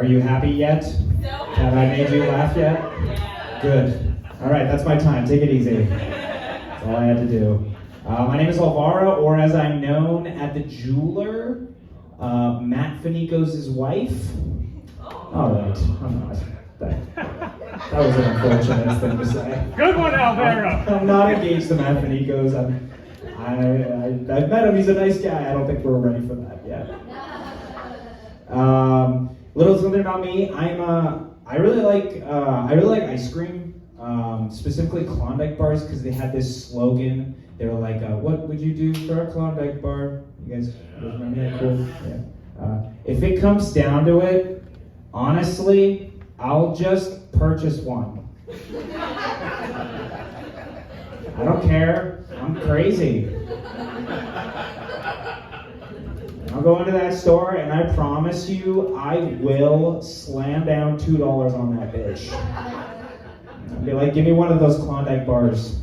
you happy yet? No. Have I made you laugh yet? Yeah. Good. All right, that's my time. Take it easy. That's all I had to do. My name is Alvaro, or as I'm known at the jeweler, Matt Finico's wife. All right, I'm not. That was an unfortunate thing to say. Good one, Alvaro. I'm not engaged to Matt Finico's. I've met him. He's a nice guy. I don't think we're ready for that yet. Little something about me. I really like ice cream. Specifically Klondike bars, because they had this slogan. They were like, "What would you do for a Klondike bar?" You guys remember that? Cool. Yeah. If it comes down to it, honestly, I'll just purchase one. I don't care. I'm crazy. I'll go into that store and I promise you I will slam down $2 on that bitch. I'll be like, give me one of those Klondike bars.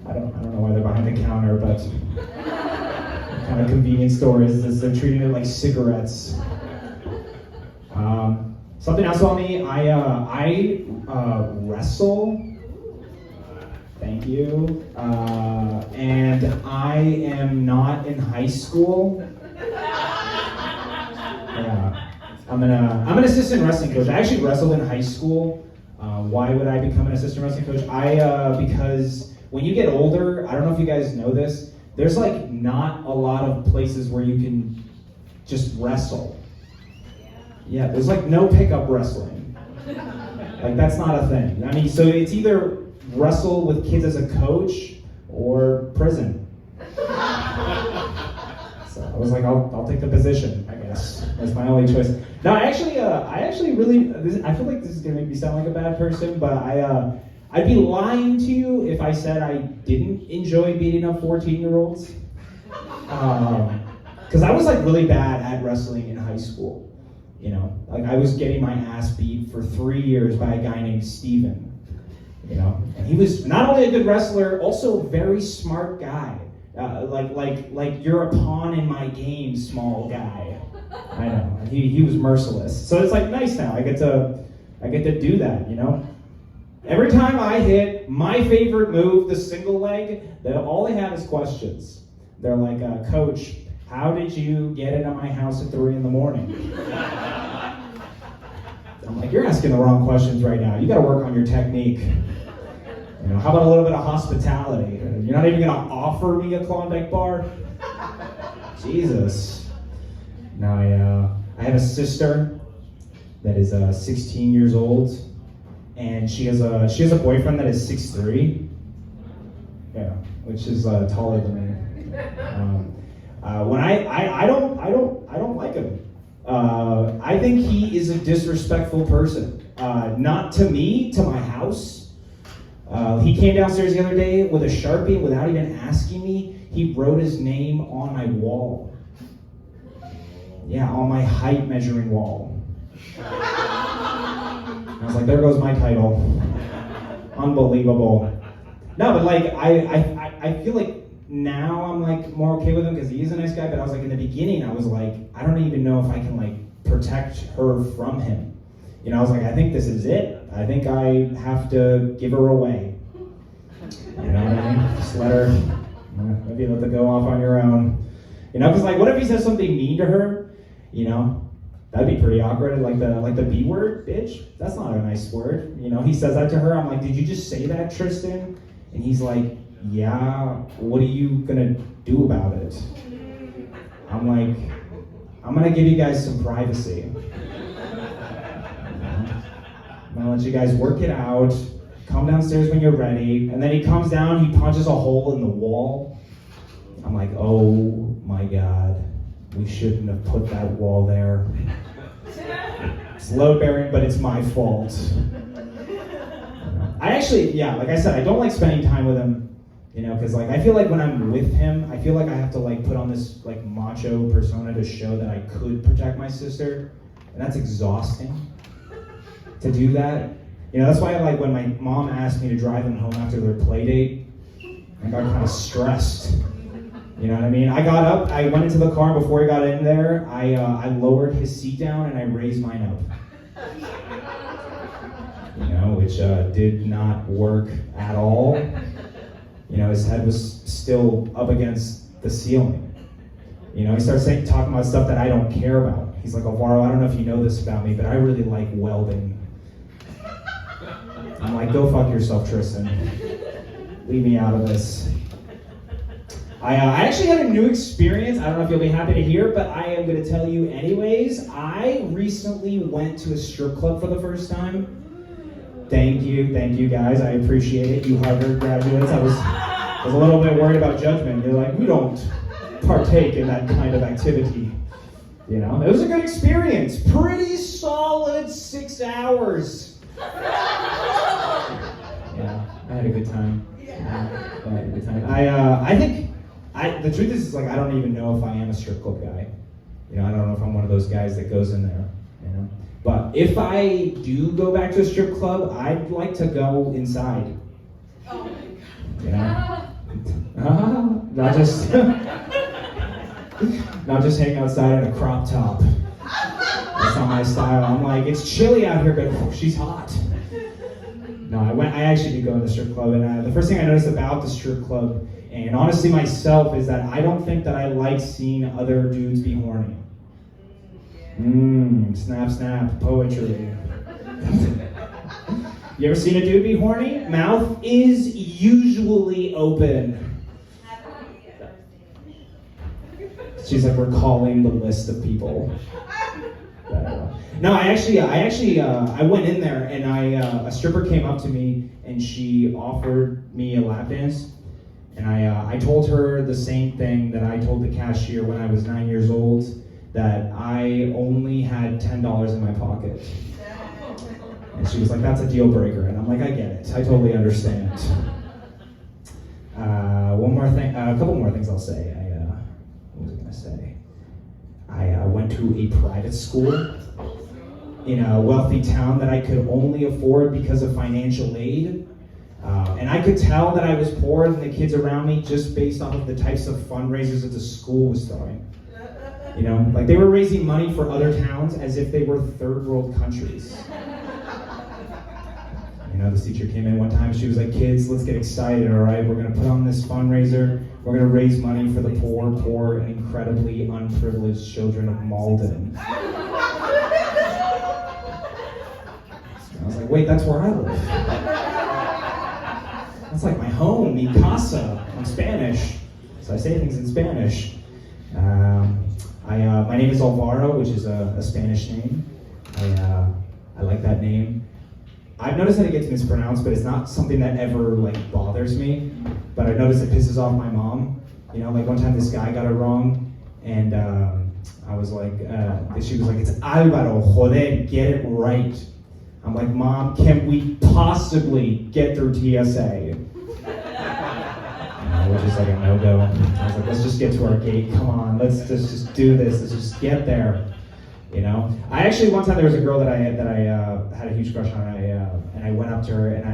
I don't know why they're behind the counter, but what kind of convenience store is this? They're treating it like cigarettes. Something else about me, I wrestle. Thank you. And I am not in high school. Yeah. I'm an assistant wrestling coach. I actually wrestled in high school. Why would I become an assistant wrestling coach? Because when you get older, I don't know if you guys know this, there's like not a lot of places where you can just wrestle. Yeah, there's like no pickup wrestling. Like that's not a thing. I mean, so it's either wrestle with kids as a coach or prison. So I was like, I'll take the position, I guess. That's my only choice. No, I actually really, I feel like this is gonna make me sound like a bad person, but I'd be lying to you if I said I didn't enjoy beating up 14-year-olds. Because I was like really bad at wrestling in high school. You know, like I was getting my ass beat for 3 years by a guy named Steven. You know, and he was not only a good wrestler, also a very smart guy. Like you're a pawn in my game, small guy. I know. He was merciless. So it's like nice now. I get to do that, you know? Every time I hit my favorite move, the single leg, all they have is questions. They're like, Coach, how did you get into my house at 3 a.m? I'm like, you're asking the wrong questions right now. You gotta work on your technique. You know, how about a little bit of hospitality? You're not even gonna offer me a Klondike bar? Jesus. Now I have a sister that is 16 years old, and she has a boyfriend that is 6'3". Yeah, which is taller than me. When I don't like him. I think he is a disrespectful person. Not to me, to my house. He came downstairs the other day with a Sharpie without even asking me. He wrote his name on my wall. Yeah, on my height measuring wall. I was like, there goes my title. Unbelievable. No, but like, I feel like now I'm like more okay with him because he is a nice guy, but I was like, in the beginning, I was like, I don't even know if I can like protect her from him. You know, I was like, I think this is it. I think I have to give her away. You know what I mean? Just let her, maybe let her go off on your own. You know, because like, what if he says something mean to her? You know, that'd be pretty awkward. Like the B word, bitch. That's not a nice word. You know, he says that to her. I'm like, did you just say that, Tristan? And he's like, yeah. What are you gonna do about it? I'm like, I'm gonna give you guys some privacy. I'm gonna let you guys work it out. Come downstairs when you're ready. And then he comes down, he punches a hole in the wall. I'm like, oh my God, we shouldn't have put that wall there. It's load bearing, but it's my fault. I actually, yeah, like I said, I don't like spending time with him, you know, because like I feel like when I'm with him, I feel like I have to like put on this like macho persona to show that I could protect my sister, and that's exhausting to do that. You know, that's why like when my mom asked me to drive him home after their play date, I got kind of stressed. You know what I mean? I got up, I went into the car before he got in there, I lowered his seat down and I raised mine up. You know, which did not work at all. You know, his head was still up against the ceiling. You know, he starts talking about stuff that I don't care about. He's like, Alvaro, I don't know if you know this about me, but I really like welding. I'm like, go fuck yourself, Tristan. Leave me out of this. I actually had a new experience. I don't know if you'll be happy to hear, but I am going to tell you anyways. I recently went to a strip club for the first time. Thank you guys. I appreciate it. You Harvard graduates. I was a little bit worried about judgment. You're like, we don't partake in that kind of activity. You know, it was a good experience. Pretty solid 6 hours. Yeah, I had a good time. I had a good time. I think the truth is like I don't even know if I am a strip club guy. You know, I don't know if I'm one of those guys that goes in there. You know, but if I do go back to a strip club, I'd like to go inside. Oh my God. You know, not just hang outside in a crop top. That's not my style. I'm like, it's chilly out here, but she's hot. No, I actually did go in the strip club, and the first thing I noticed about the strip club, and honestly myself, is that I don't think that I like seeing other dudes be horny. Snap, snap, poetry. You ever seen a dude be horny? Mouth is usually open. She's like recalling the list of people. No, I went in there and a stripper came up to me and she offered me a lap dance. And I told her the same thing that I told the cashier when I was 9 years old, that I only had $10 in my pocket. And she was like, that's a deal breaker. And I'm like, I get it. I totally understand. One more thing, a couple more things I'll say. What was I going to say? I went to a private school in a wealthy town that I could only afford because of financial aid. And I could tell that I was poorer than the kids around me just based off of the types of fundraisers that the school was throwing. You know, like they were raising money for other towns as if they were third world countries. You know, this teacher came in one time, she was like, kids, let's get excited, all right? We're gonna put on this fundraiser. We're gonna raise money for the poor, and incredibly unprivileged children of Malden. I was like, wait, that's where I live. That's like my home, mi casa, in Spanish. So I say things in Spanish. My name is Alvaro, which is a Spanish name. I like that name. I've noticed that it gets mispronounced, but it's not something that ever like bothers me. But I've noticed it pisses off my mom. You know, like one time this guy got it wrong, and I was like, she was like, it's Alvaro, joder, get it right. I'm like, Mom, can we possibly get through TSA? Which is like a no-go. I was like, let's just get to our gate. Come on, let's just do this. Let's just get there. You know, I actually one time there was a girl that I had a huge crush on, and I went up to her and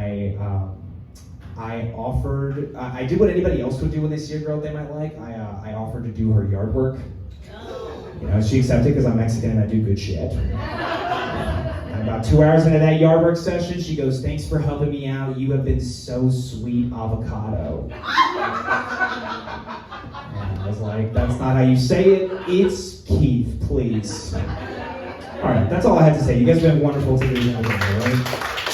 I offered. I did what anybody else would do when they see a girl they might like. I offered to do her yard work. You know, she accepted because I'm Mexican and I do good shit. And about 2 hours into that yard work session, she goes, "Thanks for helping me out. You have been so sweet, avocado." And I was like, "That's not how you say it. It's Keith, please." All right, that's all I had to say. You guys have been wonderful today. Right?